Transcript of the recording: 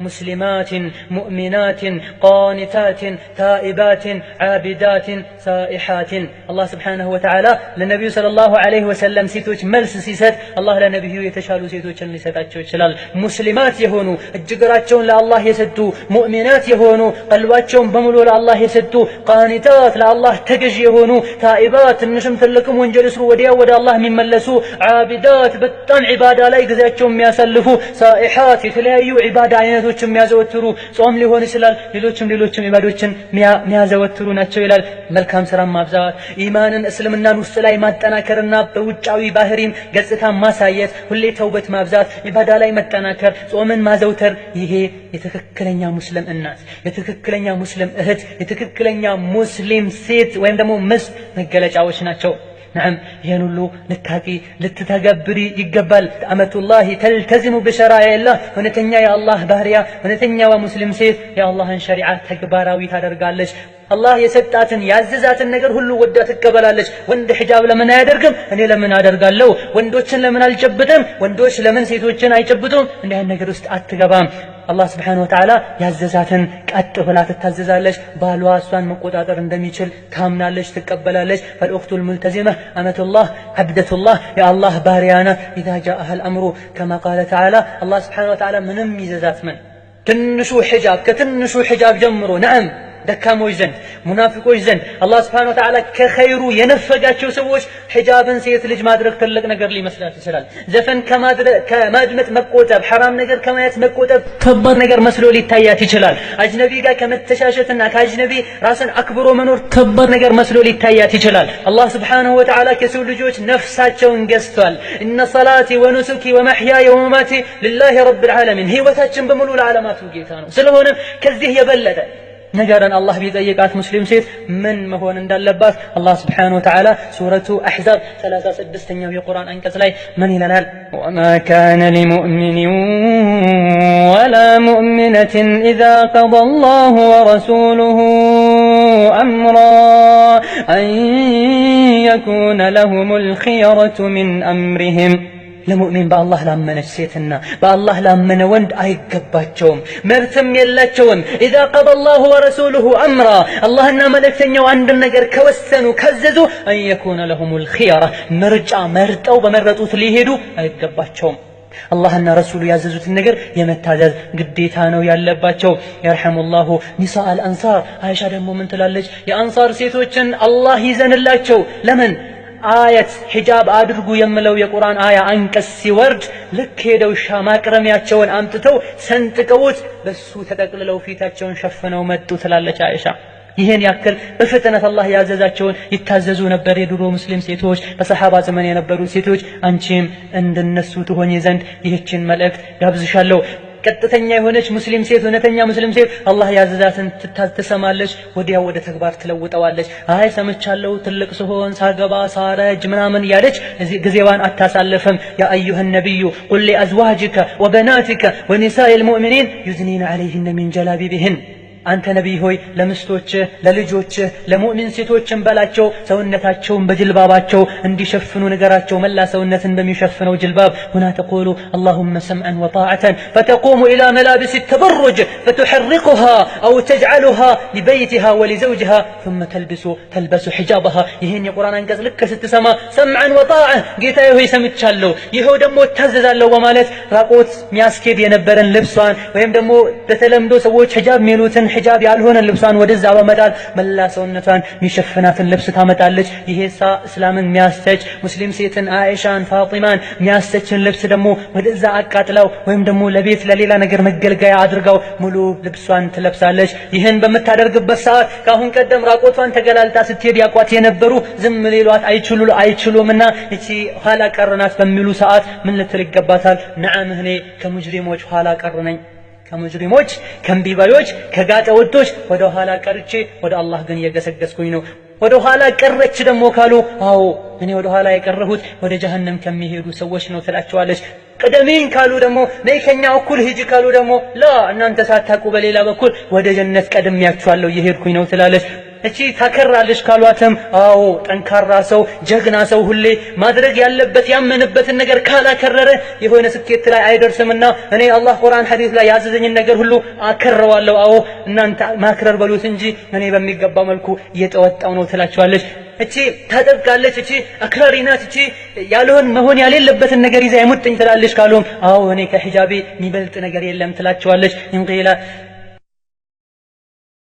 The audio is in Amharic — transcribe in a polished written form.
مسلمات مؤمنات قانتات تائبات عابدات سائحات الله سبحانه وتعالى للنبي صلى الله عليه وسلم ሴቶች መልስ ሲሰጥ አላህ ለነብዩ የተሻሉ ሴቶችን ሊሰጣቸው ይችላል። ሙስሊማት የሆኑ እጅግራቸውን ለአላህ የሰጡ ሙእሚናት የሆኑ ቀልባቸውን በሙሉ ለአላህ የሰጡ ቃኒታት ለአላህ ተገዥ የሆኑ ታኢባት ትንሽም ትልቅም ወንጀል ስሩ ወዲያው ወደ አላህ የሚመለሱ ዓቢዳት በጣም ዒባዳ ላይ ጊዜያቸውን የሚያሳልፉ ሳኢሓት የተለያዩ ዒባዳ አይነቶች የሚያዘወትሩ ጾም ሊሆን ይችላል ሌሎችም ዒባዶችን የሚያዘወትሩ ናቸው ይላል። መልካም ስራ ማብዛት ኢማንን እስልምናን ውስጥ ላይ ማጠናከርና በውጫዊ ባህሪን ገጽታ ማሳየት ሁሌ ተውበት ማብዛት ዒባዳ ላይ መጠናከር ጾምን ማዘውተር ይሄ የተከክለኛ ሙስሊም እናት የተከክለኛ ሙስሊም እህት የተከክለኛ ሙስሊም ሴት ወይም ደግሞ ምስት መገለጫዎች ናቸው። نعم ينولو نكاكي لتتغبري يقبل أمة الله تلتزم بشرائع الله ونتنيا يا الله باريا ونتنيا ومسلم سيد يا الله ان شريعة تكباراوي تدرقالش الله يسطاتن ያዘዛትን ነገር ሁሉ ወዳ ትቀበላለች። ወንድ ሒጃብ ለምን አያደርግም? እኔ ለምን አደርጋለሁ? ወንዶችን ለምን አልጨብጥም? ወንዶች ለምን ሴቶችን አይጨብጡም? እንዲህ አይነት ነገር ውስጥ አትገባም። አላህ Subhanahu Wa Ta'ala ያዘዛትን ቀጥ ብላ ትታዘዛለች። ባሏ እሷን መቆጣጠር እንደሚችል ታምናለች፣ ትቀበላለች። فالأخت الملتزمة أمة الله عبدة الله يا الله ባሪያና إذا جاءها الأمر كما قال تعالى الله Subhanahu Wa Ta'ala ምንም ይዘዛት ምን ትንሹ ሒጃብ ከትንሹ ሒጃብ ጀምሮ ነዓም ደካሞች ዘንድ ሙናፊቆች ዘንድ አላህ Subhanahu Wa Ta'ala ከኸይሩ የነፈጋቸው ሰዎች ሒጃብን ሴት ልጅ ማድረግ ትልቅ ነገር ሊመስላት ይችላል። ዘፈን ከማድመጥ መቆጠብ ሐራም ነገር ከማየት መቆጠብ ከባድ ነገር መስሎ ሊታያት ይችላል። አጅነቢ ጋር ከመተሻሸትና ከአጅነቢ ራስን አክብሮ መኖር ከባድ ነገር መስሎ ሊታያት ይችላል። አላህ Subhanahu Wa Ta'ala ከሰው ልጆች ነፍሳቸውን ገዝቷል። ኢነ ሰላቲ ወኑሱኪ ወመሕያየ ወመማቲ ሊላሂ ረቢል ዓለሚን ህይወታችን በሙሉ ለዓለማቱ ጌታ ነው። ስለሆነ ከዚህ የበለጠ ነገርን አላህ ቢጠይቃት ሙስሊም ሴት ምን መሆን እንዳለባት አላህ Subhanahu Wa Ta'ala ሱረቱ አሕዛብ 36ኛው የቁርአን አንቀጽ ላይ ምን ይላል? ወማ ካነ ሊሙእሚኒን ወላ ሙእሚነትን ኢዛ ቀደ አላሁ ወረሱሉሁ አምራ አን የኩነ ለሁሙል ኺየረቱ ሚን አምሪሂም ለሙእሚን በአላህ ላመነች ሴትና በአላህ ላመነ ወንድ አይገባቸውም መብትም የላቸውም። ኢዛ ቀደ አላሁ ወረሱሉሁ አምራ አላህና መልእክተኛው አንድ ነገር ከወሰኑ ከዘዙ አን የኩነ ለሁሙል ኺየራ ምርጫ መርጠው በመረጡት ሊሄዱ አይገባቸውም። አላህና ረሱሉ ያዘዙትን ነገር የመታዘዝ ግዴታ ነው ያለባቸው። የርሐሙላሁ ኒሳአል አንሳር አይሻ ደግሞ ምን ትላለች? የአንሳር ሴቶችን አላህ ይዘንላቸው ለምን አያት ሒጃብ አድርጉ የሚለው የቁርአን አያ አንቀጽ ሲወርድ ልክ ሄደው ማቅረሚያቸውን አምጥተው ሰንጥቀውት በሱ ተጠቅልለው ፊታቸውን ሸፍነው መጡ ትላለች አይሻ። ይሄን ያክል በፍጥነት አላህ ያዘዛቸውን ይታዘዙ ነበር የድሮ ሙስሊም ሴቶች፣ በሰሃባ ዘመን የነበሩ ሴቶች። አንቺም እንደነሱ ትሆኚ ዘንድ ይህችን መልእክት ጋብዝሻለሁ። ቀጥተኛ የሆነች ሙስሊም ሴት እውነተኛ ሙስሊም ሴት አላህ ያዘዛትን ትሰማለች፣ ወዲያው ወደ ተግባር ትለውጠዋለች። አይ ሰምቻለሁ ትልቅ ስሆን ሳገባ ሳረጅ ምናምን ያለች ጊዜዋን አታሳልፍም። ያ አዩሃ ነብዩ ቁል ሊአዝዋጅከ ወበናቲከ ወኒሳኢል ሙእሚኒን ዩዝኒነ ዐለይሂነ ሚን ጀላቢቢሂን አንተ ነቢይ ሆይ ለምስቶችህ ለልጆችህ ለሙእሚን ሴቶችን በላቸው ሰውነታቸውን በጅልባባቸው እንዲሸፍኑ ንገራቸው። መላ ሰውነትን በሚሸፍነው ጅልባብ ሁና ተቁሉ اللهم سمعا وطاعة فتقوم إلى ملابس التبرج فتحرقها أو تجعلها لبيتها ولزوجها ثم تلبس حجابها ይህን የቁርአን አንቀጽ ልክ ስትሰማ ሰምዐን ወጣዐ ጌታዬ ሆይ ሰምቻለሁ ይኸው ደግሞ እታዘዛለሁ በማለት ራቆት ሚያስኬድ የነበረን ልብሷን ወይም ደግሞ በተለምዶ ሰዎች ሒጃብ ሚሉትን ሒጃብ ያልሆነ ልብሷን ወደዛ በመጣል መላ ሰውነቷን ሚሸፍናትን ልብስ ታመጣለች። ይሄሳ እስላምን ሚያስተች ሙስሊም ሴትን አይሻን ፋጢማን ሚያስተችን ልብስ ደግሞ ወደዛ አቃጥላው ወይም ደግሞ ለቤት ለሌላ ነገር መገልገያ አድርጋው ሙሉ ልብሷን ትለብሳለች። ይህን በምታደርግበት ሰዓት ካሁን ቀደም ራቆቷን ተገላልጣ ስትሄድ ያቋት የነበሩ ዝም ሊሏት አይችሉምና እቺ ኋላ ቀርናት በሚሉ ሰዓት ምን ልትል ይገባታል? ነዓም እኔ ከሙጅሪሞች ኋላ ቀር ነኝ ከሙጅሪሞች ከንቢባዮች ከጋጠ ወጦች ወደ ኋላ ቀርቼ ወደ አላህ ግን እየገሰገስኩኝ ነው። ወደ ኋላ ቀረች ደግሞ ካሉ አዎ እኔ ወደ ኋላ የቀረሁት ወደ ጀሃነም ከሚሄዱ ሰዎች ነው ትላቸዋለች። ቀደሜን ካሉ ደግሞ ነይ ከኛ እኩል ሂጂ ካሉ ደግሞ ላ እናንተ ሳታውቁ በሌላ በኩል ወደ ጀነት ቀድሜያችኋለሁ እየሄድኩኝ ነው ትላለች። እቺ ታከራለች ካሏትም አዎ ጠንካራ ሰው ጀግና ሰው ሁሌ ማድረግ ያለበት ያመነበትን ነገር ካላከረረ የሆነ ስኬት ላይ አይደርስምና እኔ አላህ ቁርአን ሐዲስ ላይ ያዘዘኝን ነገር ሁሉ አከረዋለሁ። አዎ እናንተ ማክረር በሉት እንጂ እኔ በሚገባ መልኩ እየተወጣው ነው ትላቸዋለች። እቺ ታጠብቃለች፣ እቺ አክራሪ ናት፣ እቺ ያለውን መሆን ያሌለበትን ነገር ይዛ የሙጥኝ ትላለች ካሉም አዎ እኔ ከሂጃቤ የሚበልጥ ነገር የለም ትላቸዋለች። እንቂላ